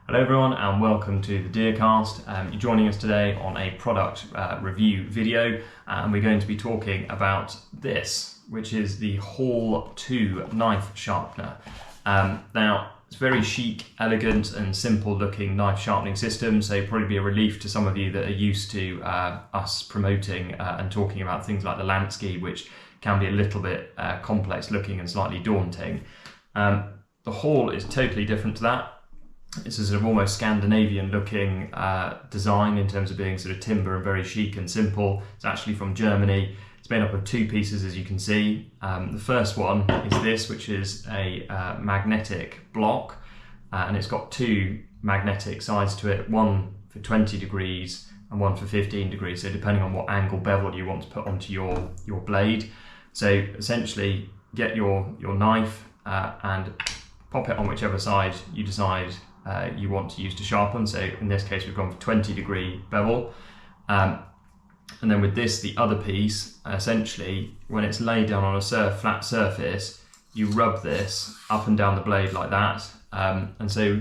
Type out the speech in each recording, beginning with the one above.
Hello everyone and welcome to the Deercast. You're joining us today on a product review video, and we're going to be talking about this, which is the HORL 2 knife sharpener. Now, it's a very chic, elegant and simple looking knife sharpening system, so probably be a relief to some of you that are used to us promoting and talking about things like the Lansky, which can be a little bit complex looking and slightly daunting. The HORL is totally different to that. It's a sort of almost Scandinavian looking design in terms of being sort of timber and very chic and simple. It's actually from Germany. It's made up of two pieces, as you can see. The first one is this, which is a magnetic block, and it's got two magnetic sides to it, one for 20 degrees and one for 15 degrees, so depending on what angle bevel you want to put onto your blade. So essentially get your knife and pop it on whichever side you decide you want to use to sharpen. So in this case we've gone for 20-degree bevel, and then with this, the other piece, essentially when it's laid down on a flat surface, you rub this up and down the blade like that, and so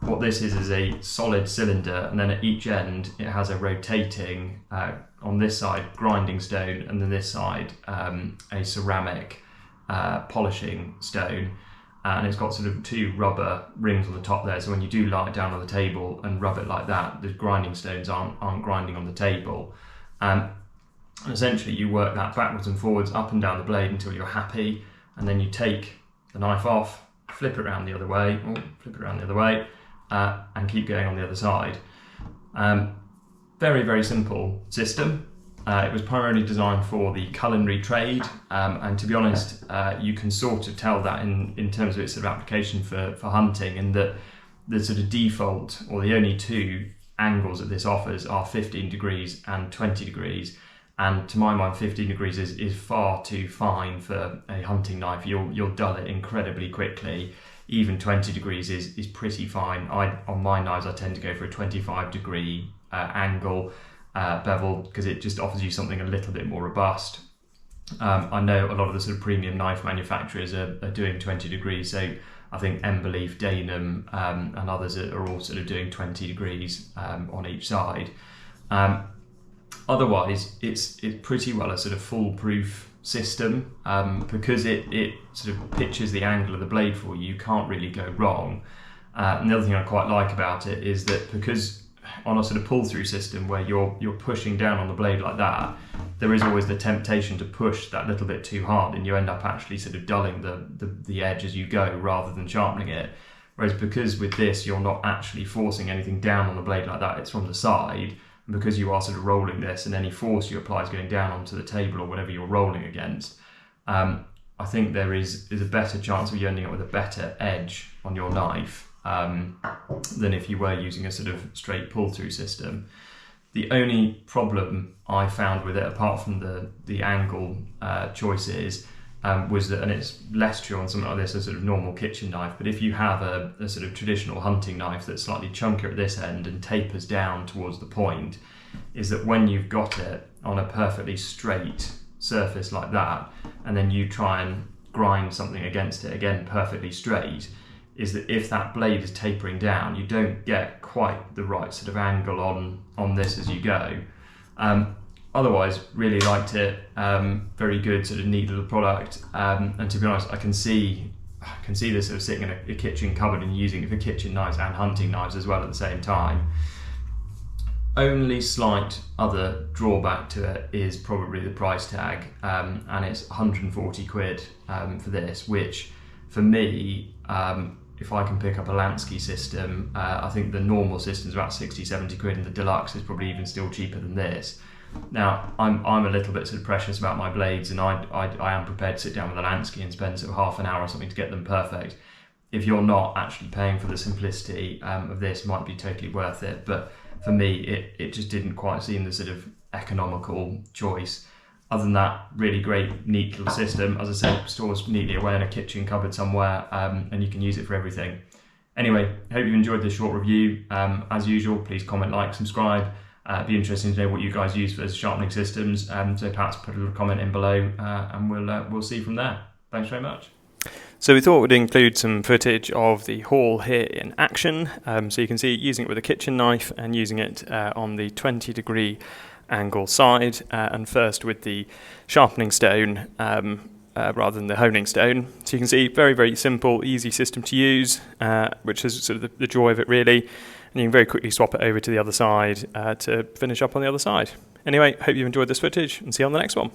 what this is a solid cylinder, and then at each end it has a rotating, on this side grinding stone, and then this side a ceramic polishing stone. And it's got sort of two rubber rings on the top there, so when you do lie it down on the table and rub it like that, the grinding stones aren't grinding on the table. And essentially you work that backwards and forwards up and down the blade until you're happy, and then you take the knife off, flip it around the other way, and keep going on the other side. Very, very simple system. It was primarily designed for the culinary trade, and to be honest, you can sort of tell that in terms of its sort of application for hunting, in that the sort of default, or the only two angles that this offers, are 15 degrees and 20 degrees. And to my mind, 15 degrees is far too fine for a hunting knife. You'll dull it incredibly quickly. Even 20 degrees is pretty fine. On my knives, I tend to go for a 25-degree angle bevel, because it just offers you something a little bit more robust. I know a lot of the sort of premium knife manufacturers are doing 20 degrees, so I think Emberleaf, Danum and others are all sort of doing 20 degrees on each side. Otherwise, it's pretty well a sort of foolproof system, because it sort of pitches the angle of the blade for you. You can't really go wrong. And the other thing I quite like about it is that, because on a sort of pull-through system where you're pushing down on the blade like that, there is always the temptation to push that little bit too hard, and you end up actually sort of dulling the edge as you go rather than sharpening it. Whereas because with this you're not actually forcing anything down on the blade like that, it's from the side, and because you are sort of rolling this, and any force you apply is going down onto the table or whatever you're rolling against, I think there is a better chance of you ending up with a better edge on your knife than if you were using a sort of straight pull-through system. The only problem I found with it, apart from the angle choices, was that, and it's less true on something like this, a sort of normal kitchen knife, but if you have a sort of traditional hunting knife that's slightly chunkier at this end and tapers down towards the point, is that when you've got it on a perfectly straight surface like that, and then you try and grind something against it, again perfectly straight, is that if that blade is tapering down, you don't get quite the right sort of angle on this as you go. Otherwise, really liked it. Very good, sort of neat little product. And to be honest, I can see this sort of sitting in a kitchen cupboard and using it for kitchen knives and hunting knives as well at the same time. Only slight other drawback to it is probably the price tag, and it's 140 quid for this, which for me, if I can pick up a Lansky system, I think the normal system is about 60-70 quid, and the deluxe is probably even still cheaper than this. Now, I'm a little bit sort of precious about my blades, and I am prepared to sit down with a Lansky and spend sort of half an hour or something to get them perfect. If you're not actually paying for the simplicity of this, it might be totally worth it. But for me, it just didn't quite seem the sort of economical choice. Other than that, really great, neat little system. As I said, stores neatly away in a kitchen cupboard somewhere, and you can use it for everything. Anyway, hope you enjoyed this short review. As usual, please comment, like, subscribe. It'd be interesting to know what you guys use for sharpening systems, so perhaps put a little comment in below, and we'll see from there. Thanks very much. So we thought we'd include some footage of the HORL here in action. So you can see using it with a kitchen knife and using it on the 20-degree angle side, and first with the sharpening stone rather than the honing stone. So you can see very, very simple, easy system to use, which is sort of the joy of it really. And you can very quickly swap it over to the other side to finish up on the other side. Anyway, hope you've enjoyed this footage and see you on the next one.